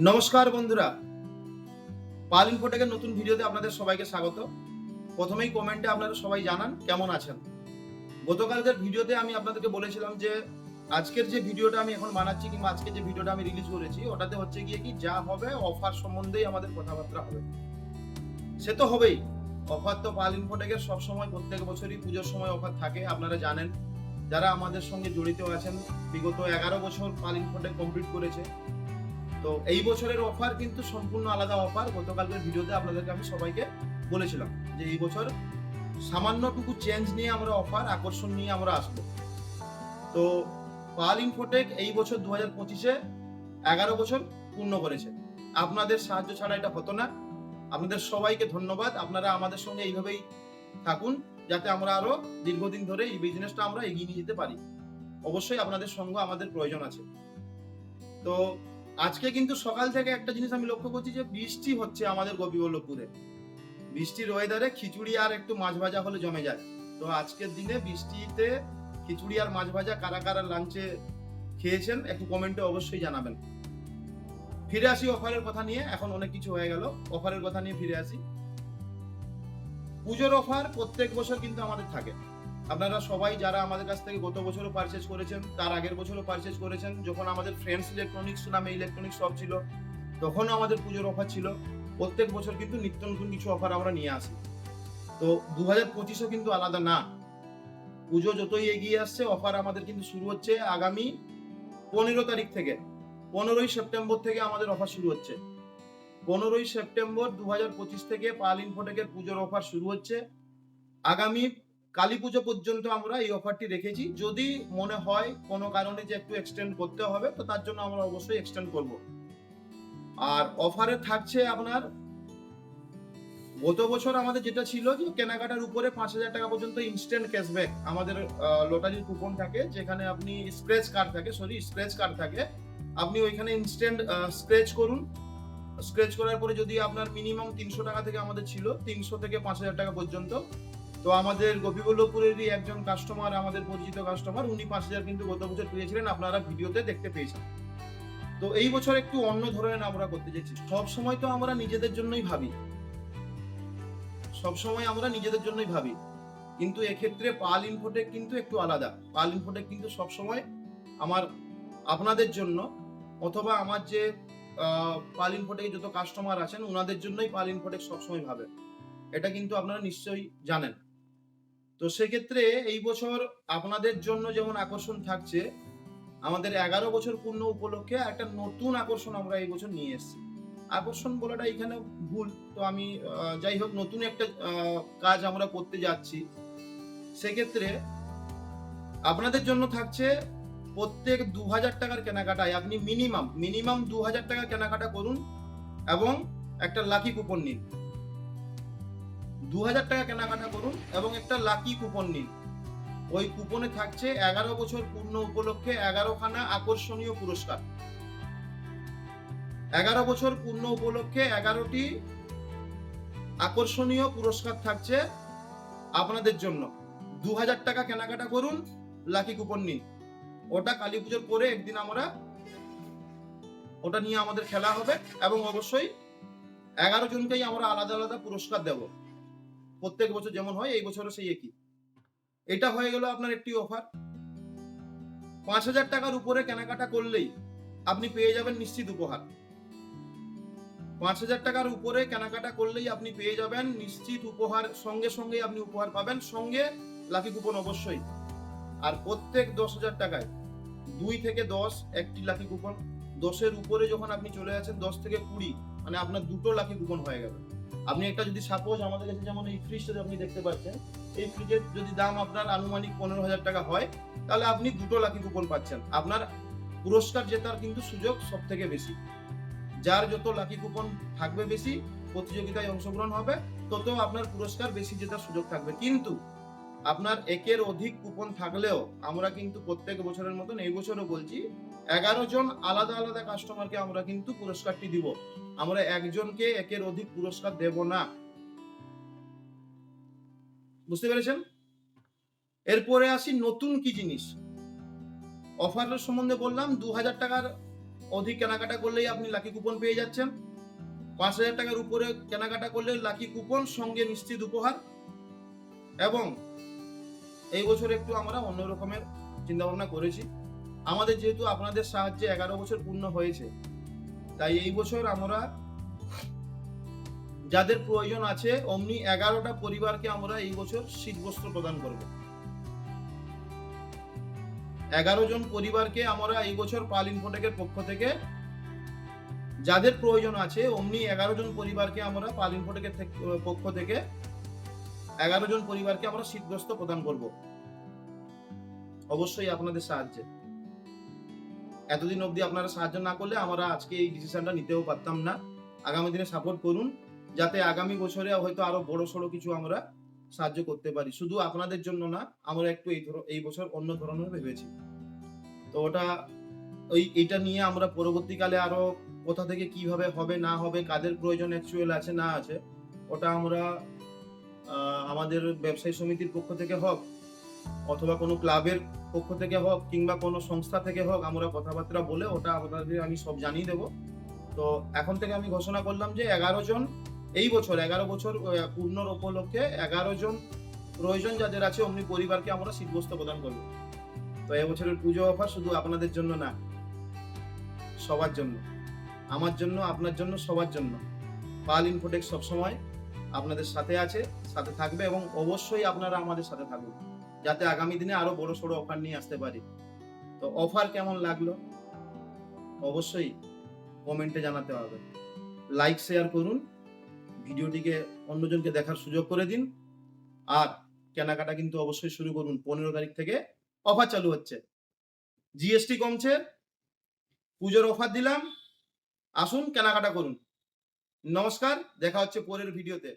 নমস্কার বন্ধুরা, পাল ইনফোটেকের নতুন ভিডিওতে আপনাদের সবাইকে স্বাগত। প্রথমেই কমেন্টে আপনারা সবাই জানান কেমন আছেন। গতকালকের ভিডিওতে আমি আপনাদেরকে বলেছিলাম যে আজকের যে ভিডিওটা আমি এখন বানাচ্ছি কিংবা আজকে যে ভিডিওটা আমি রিলিজ করেছি ওটাতে হচ্ছে গিয়ে কি যা হবে অফার সম্বন্ধেই আমাদের কথাবার্তা হবে। সে তো হবেই, অফার তো পাল ইনফোটেকের সবসময় প্রত্যেক বছরই পুজোর সময় অফার থাকে, আপনারা জানেন। যারা আমাদের সঙ্গে জড়িত আছেন, বিগত 11 বছর পাল ইনফোটেক কমপ্লিট করেছে। তো এই বছরের অফার কিন্তু সম্পূর্ণ আলাদা অফার। গতকালকের ভিডিওতে আপনাদেরকে আমি সবাইকে বলেছিলাম যে এই বছর সামান্যটুকু চেঞ্জ নিয়ে আমরা অফার আকর্ষণ নিয়ে আমরা আসবো। তো পাল ইনফোটেক এই বছর 2025-এ 11 বছর পূর্ণ করেছে। আপনাদের সাহায্য ছাড়া এটা হতো না। আপনাদের সবাইকে ধন্যবাদ। আপনারা আমাদের সঙ্গে এইভাবেই থাকুন যাতে আমরা আরো দীর্ঘদিন ধরে এই বিজনেসটা আমরা এগিয়ে নিয়ে যেতে পারি। অবশ্যই আপনাদের সঙ্গ আমাদের প্রয়োজন আছে। তো আজকে কিন্তু সকাল থেকে একটা জিনিস আমি লক্ষ্য করছি যে বৃষ্টি হচ্ছে আমাদের গোপীবল্লভপুরে। বৃষ্টির ওয়েদারে খিচুড়ি আর একটু মাছ ভাজা হলে জমে যায়। তো আজকের দিনে বৃষ্টিতে খিচুড়ি আর মাছ ভাজা কারা কারা লাঞ্চে খেয়েছেন একটু কমেন্টে অবশ্যই জানাবেন। ফিরে আসি অফারের কথা নিয়ে। এখন অনেক কিছু হয়ে গেল, অফারের কথা নিয়ে ফিরে আসি। পুজোর অফার প্রত্যেক বছর কিন্তু আমাদের থাকে। আপনারা সবাই যারা আমাদের কাছ থেকে গত বছরও পারচেজ করেছেন, তার আগের বছরও পারচেজ করেছেন, যখন আমাদের ফ্রেন্ডস ইলেকট্রনিক্স নামে ইলেকট্রনিক্স শপ ছিল তখনও আমাদের পুজোর অফার ছিল। প্রত্যেক বছর কিন্তু নিত্য নতুন কিছু অফার আমরা নিয়ে আসি। তো 2025-ও কিন্তু আলাদা না। পুজো যতই এগিয়ে আসছে অফার আমাদের কিন্তু শুরু হচ্ছে আগামী 15 তারিখ থেকে। 15ই সেপ্টেম্বর থেকে আমাদের অফার শুরু হচ্ছে। 15ই সেপ্টেম্বর 2025 থেকে পাল ইনফোটেকের পুজোর অফার শুরু হচ্ছে। আগামী কালী পুজো পর্যন্ত আমরা এই অফারটি রেখেছি। যদি মনে হয় কোনো কারণে যে একটু এক্সটেন্ড করতে হবে তো তার জন্য আমরা অবশ্যই এক্সটেন্ড করব। আর অফারে থাকছে আপনার গত বছর আমাদের যেটা ছিল যে কেনাকাটার উপরে 5,000 টাকা পর্যন্ত ইনস্ট্যান্ট ক্যাশব্যাক আমাদের লটারির কুপন থাকে, যেখানে আপনি স্ক্র্যাচ কার্ড থাকে। আপনি ওইখানে ইনস্ট্যান্ট স্ক্র্যাচ করুন। স্ক্র্যাচ করার পরে যদি আপনার মিনিমাম 300 টাকা থেকে আমাদের ছিল 300 থেকে 5,000 টাকা পর্যন্ত। তো আমাদের গোপীবল্লভপুরেরই একজন কাস্টমার, আমাদের পরিচিত কাস্টমার, উনি 5,000 কিন্তু গত বছর পেয়েছিলেন, আপনারা ভিডিওতে দেখতে পেয়েছেন। তো এই বছর একটু অন্য ধরনের আমরা করতে চাইছি। সব সময় তো আমরা নিজেদের জন্যই ভাবি, সবসময় আমরা নিজেদের জন্যই ভাবি, কিন্তু এক্ষেত্রে পাল ইনফোটেক কিন্তু একটু আলাদা। পাল ইনফোটেক কিন্তু সবসময় আমার আপনাদের জন্য অথবা আমার যে পাল ইনফোটেকের যত কাস্টমার আছেন ওনাদের জন্যই পাল ইনফোটেক সবসময় ভাবে। এটা কিন্তু আপনারা নিশ্চয়ই জানেন। তো সেক্ষেত্রে এই বছর আপনাদের জন্য যেমন আকর্ষণ থাকছে, আমাদের 11 বছর পূর্ণ উপলক্ষে একটা নতুন আকর্ষণ আমরা এই বছর নিয়ে এসেছি। আকর্ষণ বলাটা এখানে ভুল, তো আমি যাই হোক নতুন একটা কাজ আমরা করতে যাচ্ছি। সেক্ষেত্রে আপনাদের জন্য থাকছে প্রত্যেক 2,000 টাকার কেনাকাটায় আপনি মিনিমাম 2,000 টাকা কেনাকাটা করুন এবং একটা লাকি কুপন নিন। 2,000 টাকা কেনাকাটা করুন এবং একটা লাকি কুপন নিন। ওই কুপনে থাকছে 11 বছর পূর্ণ উপলক্ষে 11খানা আকর্ষণীয় পুরস্কার। 11 বছর পূর্ণ উপলক্ষে 11টি আকর্ষণীয় পুরস্কার থাকছে আপনাদের জন্য। 2,000 টাকা কেনাকাটা করুন, লাকি কুপন নিন। ওটা কালী পুজোর পরে একদিন আমরা ওটা নিয়ে আমাদের খেলা হবে এবং অবশ্যই 11 জনকেই আমরা আলাদা আলাদা পুরস্কার দেব। প্রত্যেক বছর যেমন হয় এই বছরও সেই একই। এটা হয়ে গেল আপনার একটি অফার। 5,000 টাকার উপরে কেনাকাটা করলেই আপনি পেয়ে যাবেন নিশ্চিত উপহার। 5,000 টাকার উপরে কেনাকাটা করলেই আপনি পেয়ে যাবেন নিশ্চিত উপহার, সঙ্গে সঙ্গে আপনি উপহার পাবেন, সঙ্গে লাকি কুপন অবশ্যই। আর প্রত্যেক 10,000 টাকায় 2 থেকে 10 একটি লাকি কুপন। 10-এর উপরে যখন আপনি চলে যাচ্ছেন 10 থেকে 20 মানে আপনার দুটো লাকি কুপন হয়ে গেল। আপনি একটা যদি সাপোজ আমাদের কাছে যেমন এই ফ্রিজটা আপনি দেখতে পাচ্ছেন, এই ফ্রিজের যদি দাম আপনার আনুমানিক 15,000 টাকা হয় তাহলে আপনি দুটো লাকি কুপন পাচ্ছেন। আপনার পুরস্কার জেতার কিন্তু সুযোগ সব থেকে বেশি। যার যত লাকি কুপন থাকবে বেশি, প্রতিযোগিতায় অংশগ্রহণ হবে, তত আপনার পুরস্কার বেশি জেতার সুযোগ থাকবে। কিন্তু আপনার একের অধিক কুপন থাকলেও আমরা কিন্তু প্রত্যেক বছরের মতন এই বছরও বলছি 11 জন আলাদা আলাদা কাস্টমারকে আমরা কিন্তু পুরস্কারটি দিব। আমরা একজনকে একের অধিক পুরস্কার দেব না। বুঝতে পেরেছেন? এরপরে আসি নতুন কি জিনিস। অফারের সম্বন্ধে বললাম 2,000 টাকার অধিক কেনাকাটা করলেই আপনি লাকি কুপন পেয়ে যাচ্ছেন। 5,000 টাকার উপরে কেনাকাটা করলে লাকি কুপন সঙ্গে নিশ্চিত উপহার। এবং এই বছর একটু আমরা অন্য রকমের চিন্তা ভাবনা করেছি। আমাদের যেহেতু আপনাদের সাহায্যে 11 বছর পূর্ণ হয়েছে, তাই এই বছর আমরা যাদের প্রয়োজন আছে অমনি 11টা পরিবারকে আমরা এই বছর শীতবস্ত্র প্রদান করব। 11 জন পরিবারকে আমরা এই বছর পাল ইনফোটেকের পক্ষ থেকে যাদের প্রয়োজন আছে অমনি 11 জন পরিবারকে আমরা পাল ইনফোটেকের পক্ষ থেকে 11 জন পরিবারকে আমরা শীতবস্ত্র প্রদান করব, অবশ্যই আপনাদের সাহায্যে। এতদিন অবধি আপনারা সাহায্য না করলে আমরা আজকে এই ডিসিশনটা নিতেও পারতাম না। আগামী দিনে সাপোর্ট করুন, যাতে আগামী বছরে হয়তো আরো বড় সড়ো কিছু আমরা সাহায্য করতে পারি। শুধু আপনাদের জন্য না, আমরা একটু এই বছর অন্য ধরনের ভেবেছি। তো ওটা এইটা নিয়ে আমরা পরবর্তীকালে আরো কোথা থেকে কিভাবে হবে না হবে, কাদের প্রয়োজন অ্যাকচুয়াল আছে না আছে, ওটা আমরা আমাদের ব্যবসায়ী সমিতির পক্ষ থেকে হোক অথবা কোনো ক্লাবের পক্ষ থেকে হোক কিংবা কোনো সংস্থা থেকে হোক, আমরা কথাবার্তা বলে ওটা আপনাদের আমি সব জানিয়ে দেবো। তো এখন থেকে আমি ঘোষণা করলাম যে 11 জন এই বছর 11 বছর পূর্ণর উপলক্ষে 11 জন প্রয়োজন যাদের আছে অমনি পরিবারকে আমরা শীতবস্ত্র প্রদান করবো। তো এবছরের পুজো অফার শুধু আপনাদের জন্য না, সবার জন্য, আমার জন্য, আপনার জন্য, সবার জন্য। পাল ইনফোটেক সবসময় আপনাদের সাথে আছে, সাথে থাকবে এবং অবশ্যই আপনারা আমাদের সাথে থাকুন, যাতে আগামী দিনে আরো বড় সড়ো অফার নিয়ে আসতে পারি। তো অফার কেমন লাগলো অবশ্যই কমেন্টে জানাতে হবে। লাইক শেয়ার করুন, ভিডিওটিকে অন্যজনকে দেখার সুযোগ করে দিন। আর কেনাকাটা কিন্তু অবশ্যই শুরু করুন। 15 তারিখ থেকে অফার চালু হচ্ছে, জিএসটি কমছে, পুজোর অফার দিলাম, আসুন কেনাকাটা করুন। নমস্কার, দেখা হচ্ছে পরের ভিডিওতে।